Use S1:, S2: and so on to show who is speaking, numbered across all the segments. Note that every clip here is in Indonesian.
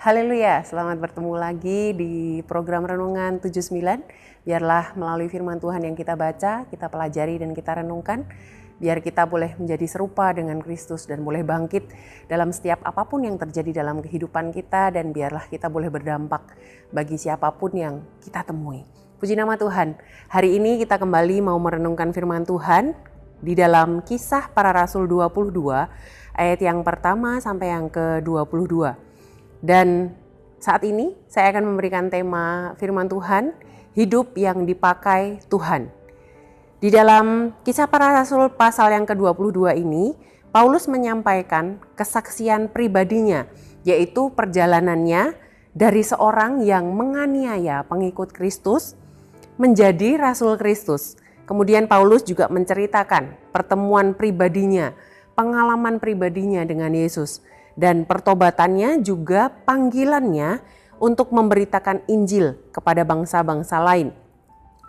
S1: Haleluya, selamat bertemu lagi di program Renungan 79. Biarlah melalui firman Tuhan yang kita baca, kita pelajari dan kita renungkan, biar kita boleh menjadi serupa dengan Kristus dan boleh bangkit dalam setiap apapun yang terjadi dalam kehidupan kita, dan biarlah kita boleh berdampak bagi siapapun yang kita temui. Puji nama Tuhan. Hari ini kita kembali mau merenungkan firman Tuhan di dalam Kisah Para Rasul 22 ayat yang pertama sampai yang ke-22. Dan saat ini saya akan memberikan tema firman Tuhan, hidup yang dipakai Tuhan. Di dalam Kisah Para Rasul pasal yang ke-22 ini, Paulus menyampaikan kesaksian pribadinya, yaitu perjalanannya dari seorang yang menganiaya pengikut Kristus menjadi Rasul Kristus. Kemudian Paulus juga menceritakan pertemuan pribadinya, pengalaman pribadinya dengan Yesus, dan pertobatannya juga panggilannya untuk memberitakan Injil kepada bangsa-bangsa lain.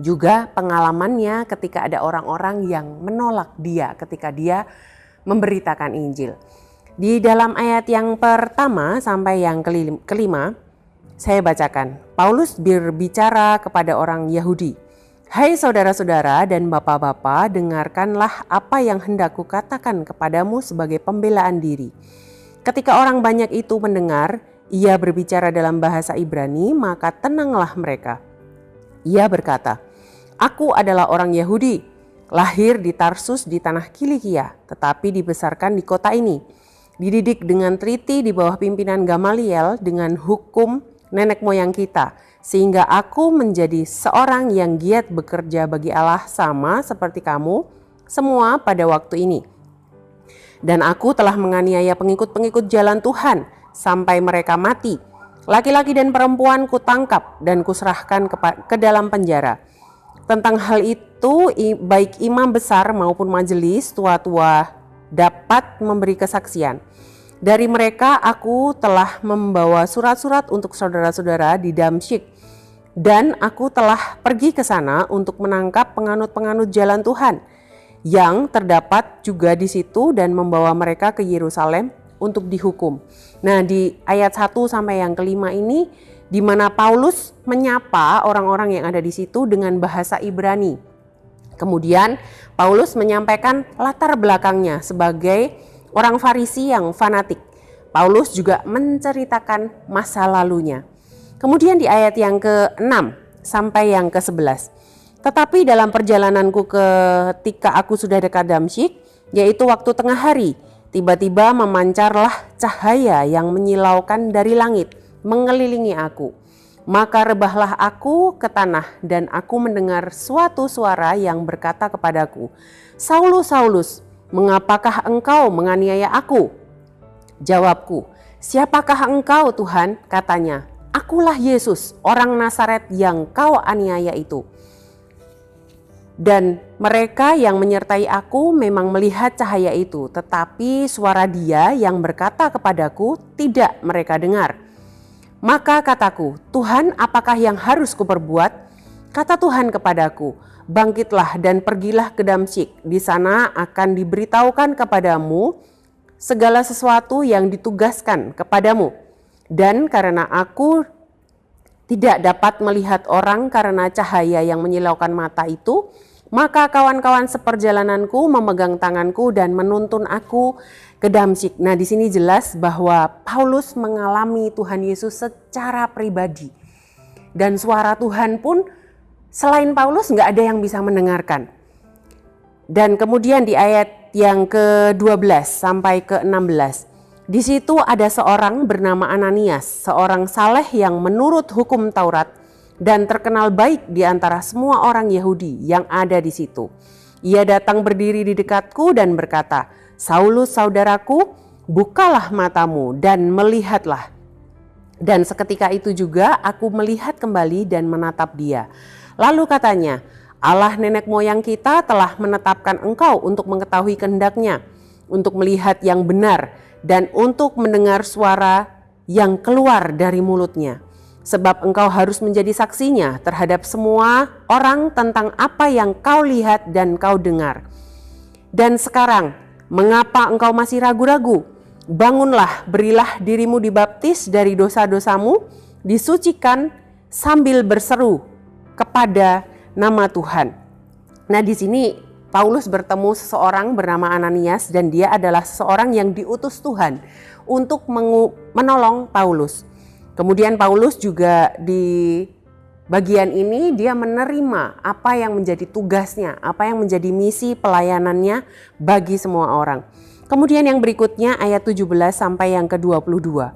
S1: Juga pengalamannya ketika ada orang-orang yang menolak dia ketika dia memberitakan Injil. Di dalam ayat yang pertama sampai yang kelima, saya bacakan. Paulus berbicara kepada orang Yahudi. Hai saudara-saudara dan bapak-bapak, dengarkanlah apa yang hendak kukatakan kepadamu sebagai pembelaan diri. Ketika orang banyak itu mendengar, ia berbicara dalam bahasa Ibrani, maka tenanglah mereka. Ia berkata, aku adalah orang Yahudi, lahir di Tarsus di tanah Kilikia, tetapi dibesarkan di kota ini. Dididik dengan teliti di bawah pimpinan Gamaliel dengan hukum nenek moyang kita, sehingga aku menjadi seorang yang giat bekerja bagi Allah sama seperti kamu semua pada waktu ini. Dan aku telah menganiaya pengikut-pengikut jalan Tuhan sampai mereka mati. Laki-laki dan perempuan kutangkap dan kuserahkan ke dalam penjara. Tentang hal itu baik imam besar maupun majelis tua-tua dapat memberi kesaksian. Dari mereka aku telah membawa surat-surat untuk saudara-saudara di Damsyik. Dan aku telah pergi ke sana untuk menangkap penganut-penganut jalan Tuhan yang terdapat juga di situ dan membawa mereka ke Yerusalem untuk dihukum. Nah, di ayat 1 sampai yang kelima ini, di mana Paulus menyapa orang-orang yang ada di situ dengan bahasa Ibrani. Kemudian Paulus menyampaikan latar belakangnya sebagai orang Farisi yang fanatik. Paulus juga menceritakan masa lalunya. Kemudian di ayat yang ke-6 sampai yang ke-11. Tetapi dalam perjalananku ketika aku sudah dekat Damsyik, yaitu waktu tengah hari, tiba-tiba memancarlah cahaya yang menyilaukan dari langit, mengelilingi aku. Maka rebahlah aku ke tanah dan aku mendengar suatu suara yang berkata kepadaku, Saulus, Saulus, mengapakah engkau menganiaya aku? Jawabku, siapakah engkau Tuhan? Katanya, akulah Yesus, orang Nazaret yang kau aniaya itu. Dan mereka yang menyertai aku memang melihat cahaya itu, tetapi suara dia yang berkata kepadaku tidak mereka dengar. Maka kataku, Tuhan, apakah yang harus kuperbuat? Kata Tuhan kepadaku, bangkitlah dan pergilah ke Damsyik. Di sana akan diberitahukan kepadamu segala sesuatu yang ditugaskan kepadamu. Dan karena aku tidak dapat melihat orang karena cahaya yang menyilaukan mata itu, maka kawan-kawan seperjalananku memegang tanganku dan menuntun aku ke Damsyik. Nah, di sini jelas bahwa Paulus mengalami Tuhan Yesus secara pribadi. Dan suara Tuhan pun selain Paulus nggak ada yang bisa mendengarkan. Dan kemudian di ayat yang ke-12 sampai ke-16. Di situ ada seorang bernama Ananias, seorang saleh yang menurut hukum Taurat dan terkenal baik di antara semua orang Yahudi yang ada di situ. Ia datang berdiri di dekatku dan berkata, Saulus saudaraku, bukalah matamu dan melihatlah. Dan seketika itu juga aku melihat kembali dan menatap dia. Lalu katanya, Allah nenek moyang kita telah menetapkan engkau untuk mengetahui kehendaknya, untuk melihat yang benar, dan untuk mendengar suara yang keluar dari mulutnya. Sebab engkau harus menjadi saksinya terhadap semua orang tentang apa yang kau lihat dan kau dengar. Dan sekarang, mengapa engkau masih ragu-ragu? Bangunlah, berilah dirimu dibaptis dari dosa-dosamu, disucikan sambil berseru kepada nama Tuhan. Nah, di sini Paulus bertemu seseorang bernama Ananias dan dia adalah seseorang yang diutus Tuhan untuk menolong Paulus. Kemudian Paulus juga di bagian ini dia menerima apa yang menjadi tugasnya, apa yang menjadi misi pelayanannya bagi semua orang. Kemudian yang berikutnya ayat 17 sampai yang ke-22.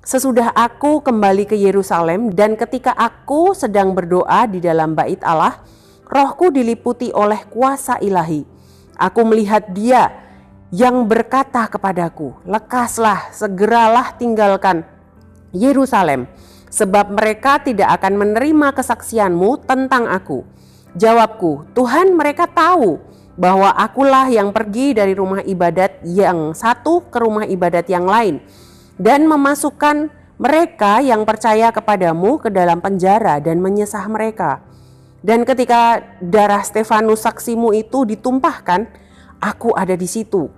S1: Sesudah aku kembali ke Yerusalem dan ketika aku sedang berdoa di dalam bait Allah, rohku diliputi oleh kuasa ilahi. Aku melihat Dia yang berkata kepadaku, lekaslah, segeralah tinggalkan Yerusalem, sebab mereka tidak akan menerima kesaksianmu tentang aku. Jawabku, Tuhan, mereka tahu bahwa akulah yang pergi dari rumah ibadat yang satu ke rumah ibadat yang lain dan memasukkan mereka yang percaya kepadamu ke dalam penjara dan menyesah mereka. Dan ketika darah Stefanus saksimu itu ditumpahkan, aku ada di situ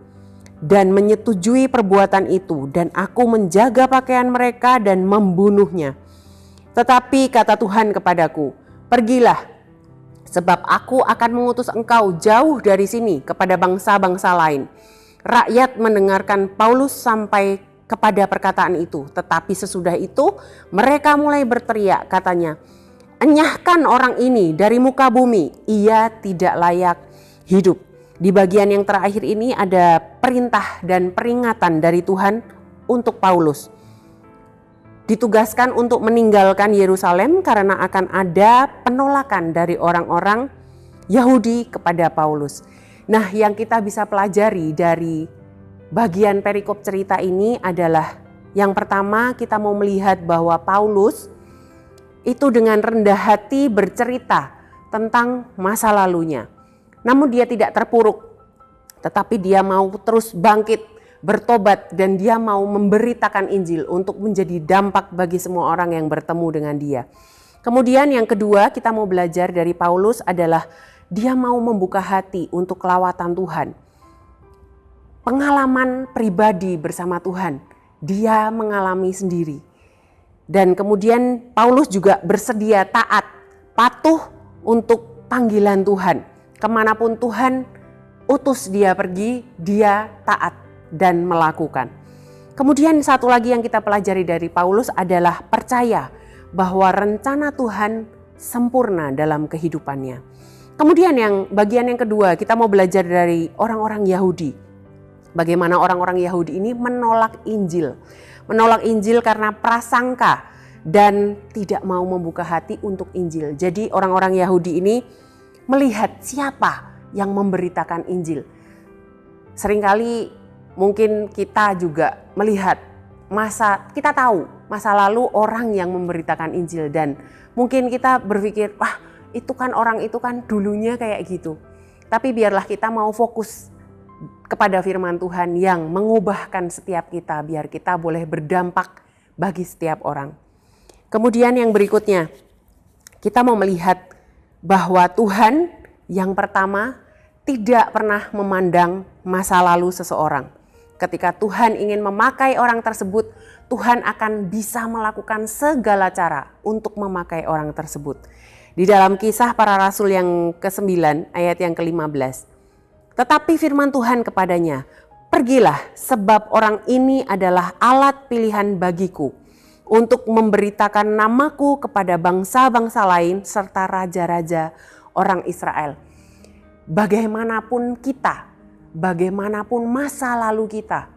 S1: dan menyetujui perbuatan itu, dan aku menjaga pakaian mereka dan membunuhnya. Tetapi kata Tuhan kepadaku, pergilah, sebab aku akan mengutus engkau jauh dari sini kepada bangsa-bangsa lain. Rakyat mendengarkan Paulus sampai kepada perkataan itu, tetapi sesudah itu mereka mulai berteriak, katanya, enyahkan orang ini dari muka bumi, ia tidak layak hidup. Di bagian yang terakhir ini ada perintah dan peringatan dari Tuhan untuk Paulus. Ditugaskan untuk meninggalkan Yerusalem karena akan ada penolakan dari orang-orang Yahudi kepada Paulus. Nah, yang kita bisa pelajari dari bagian perikop cerita ini adalah yang pertama, kita mau melihat bahwa Paulus itu dengan rendah hati bercerita tentang masa lalunya. Namun dia tidak terpuruk, tetapi dia mau terus bangkit, bertobat, dan dia mau memberitakan Injil untuk menjadi dampak bagi semua orang yang bertemu dengan dia. Kemudian yang kedua kita mau belajar dari Paulus adalah dia mau membuka hati untuk kelawatan Tuhan. Pengalaman pribadi bersama Tuhan, dia mengalami sendiri. Dan kemudian Paulus juga bersedia taat, patuh untuk panggilan Tuhan. Kemanapun Tuhan utus dia pergi, dia taat dan melakukan. Kemudian satu lagi yang kita pelajari dari Paulus adalah percaya bahwa rencana Tuhan sempurna dalam kehidupannya. Kemudian yang bagian yang kedua, kita mau belajar dari orang-orang Yahudi. Bagaimana orang-orang Yahudi ini menolak Injil. Menolak Injil karena prasangka dan tidak mau membuka hati untuk Injil. Jadi orang-orang Yahudi ini melihat siapa yang memberitakan Injil. Seringkali mungkin kita juga melihat kita tahu masa lalu orang yang memberitakan Injil dan mungkin kita berpikir, wah itu kan orang itu kan dulunya kayak gitu. Tapi biarlah kita mau fokus kepada firman Tuhan yang mengubahkan setiap kita biar kita boleh berdampak bagi setiap orang. Kemudian yang berikutnya, kita mau melihat bahwa Tuhan yang pertama tidak pernah memandang masa lalu seseorang. Ketika Tuhan ingin memakai orang tersebut, Tuhan akan bisa melakukan segala cara untuk memakai orang tersebut. Di dalam Kisah Para Rasul yang ke-9 ayat yang ke-15. Tetapi firman Tuhan kepadanya, pergilah sebab orang ini adalah alat pilihan bagiku untuk memberitakan namaku kepada bangsa-bangsa lain serta raja-raja orang Israel. Bagaimanapun kita, bagaimanapun masa lalu kita,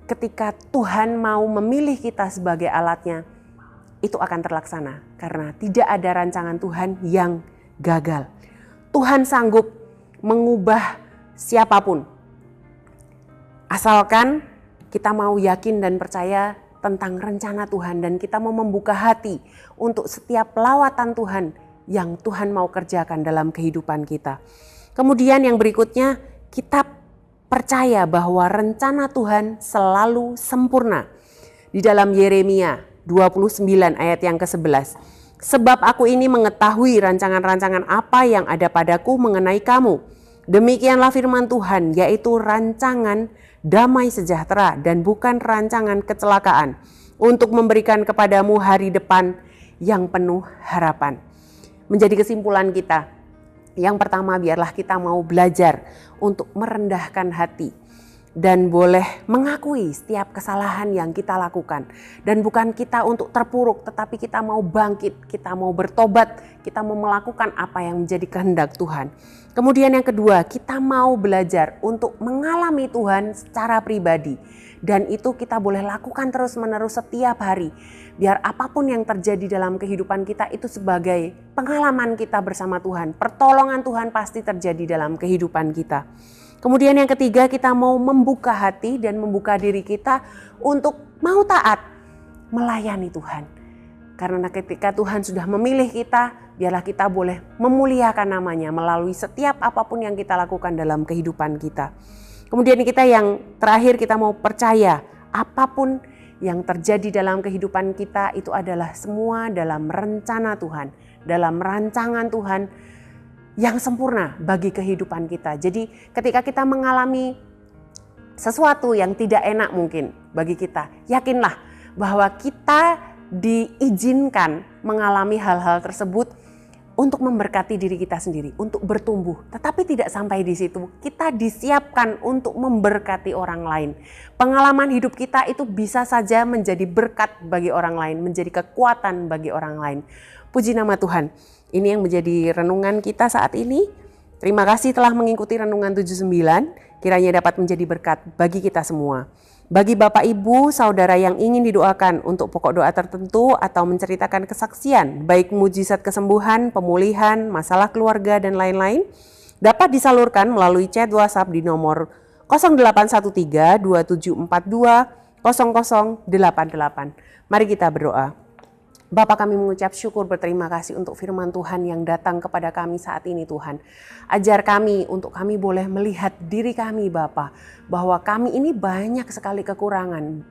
S1: ketika Tuhan mau memilih kita sebagai alatnya, itu akan terlaksana karena tidak ada rancangan Tuhan yang gagal. Tuhan sanggup mengubah siapapun, asalkan kita mau yakin dan percaya tentang rencana Tuhan dan kita mau membuka hati untuk setiap lawatan Tuhan yang Tuhan mau kerjakan dalam kehidupan kita. Kemudian yang berikutnya, kita percaya bahwa rencana Tuhan selalu sempurna. Di dalam Yeremia 29 ayat yang ke-11. Sebab aku ini mengetahui rancangan-rancangan apa yang ada padaku mengenai kamu, Demikianlah firman Tuhan, yaitu rancangan damai sejahtera dan bukan rancangan kecelakaan, untuk memberikan kepadamu hari depan yang penuh harapan. Menjadi kesimpulan kita, yang pertama, biarlah kita mau belajar untuk merendahkan hati dan boleh mengakui setiap kesalahan yang kita lakukan. Dan bukan kita untuk terpuruk, tetapi kita mau bangkit, kita mau bertobat, kita mau melakukan apa yang menjadi kehendak Tuhan. Kemudian yang kedua, kita mau belajar untuk mengalami Tuhan secara pribadi. Dan itu kita boleh lakukan terus-menerus setiap hari. Biar apapun yang terjadi dalam kehidupan kita itu sebagai pengalaman kita bersama Tuhan. Pertolongan Tuhan pasti terjadi dalam kehidupan kita. Kemudian yang ketiga, kita mau membuka hati dan membuka diri kita untuk mau taat melayani Tuhan. Karena ketika Tuhan sudah memilih kita, biarlah kita boleh memuliakan namanya melalui setiap apapun yang kita lakukan dalam kehidupan kita. Kemudian kita yang terakhir, kita mau percaya apapun yang terjadi dalam kehidupan kita itu adalah semua dalam rencana Tuhan, dalam rancangan Tuhan yang sempurna bagi kehidupan kita. Jadi ketika kita mengalami sesuatu yang tidak enak mungkin bagi kita, yakinlah bahwa kita diizinkan mengalami hal-hal tersebut untuk memberkati diri kita sendiri, untuk bertumbuh. Tetapi tidak sampai di situ, kita disiapkan untuk memberkati orang lain. Pengalaman hidup kita itu bisa saja menjadi berkat bagi orang lain, menjadi kekuatan bagi orang lain. Puji nama Tuhan. Ini yang menjadi renungan kita saat ini. Terima kasih telah mengikuti Renungan 79, kiranya dapat menjadi berkat bagi kita semua. Bagi Bapak, Ibu, Saudara yang ingin didoakan untuk pokok doa tertentu atau menceritakan kesaksian, baik mujizat kesembuhan, pemulihan, masalah keluarga, dan lain-lain, dapat disalurkan melalui chat WhatsApp di nomor 0813 2742 0088. Mari kita berdoa. Bapa, kami mengucap syukur berterima kasih untuk firman Tuhan yang datang kepada kami saat ini Tuhan. Ajar kami untuk kami boleh melihat diri kami Bapa, bahwa kami ini banyak sekali kekurangan,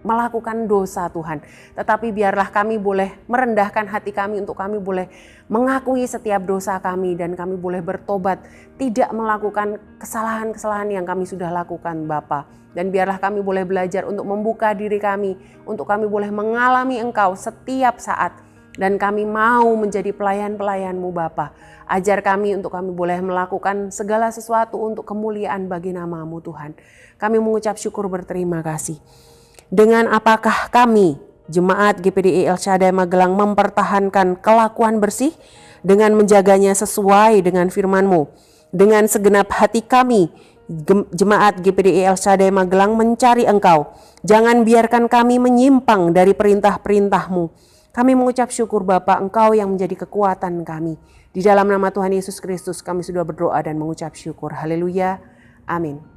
S1: melakukan dosa Tuhan. Tetapi biarlah kami boleh merendahkan hati kami untuk kami boleh mengakui setiap dosa kami dan kami boleh bertobat, tidak melakukan kesalahan-kesalahan yang kami sudah lakukan Bapa. Dan biarlah kami boleh belajar untuk membuka diri kami, untuk kami boleh mengalami Engkau setiap saat. Dan kami mau menjadi pelayan-pelayan-Mu Bapa. Ajar kami untuk kami boleh melakukan segala sesuatu untuk kemuliaan bagi nama-Mu Tuhan. Kami mengucap syukur berterima kasih. Dengan apakah kami, Jemaat GPDI El Shaddai Magelang, mempertahankan kelakuan bersih dengan menjaganya sesuai dengan firman-Mu. Dengan segenap hati kami, Jemaat GPDI El Shaddai Magelang mencari Engkau. Jangan biarkan kami menyimpang dari perintah-perintah-Mu. Kami mengucap syukur Bapa, Engkau yang menjadi kekuatan kami. Di dalam nama Tuhan Yesus Kristus kami sudah berdoa dan mengucap syukur. Haleluya. Amin.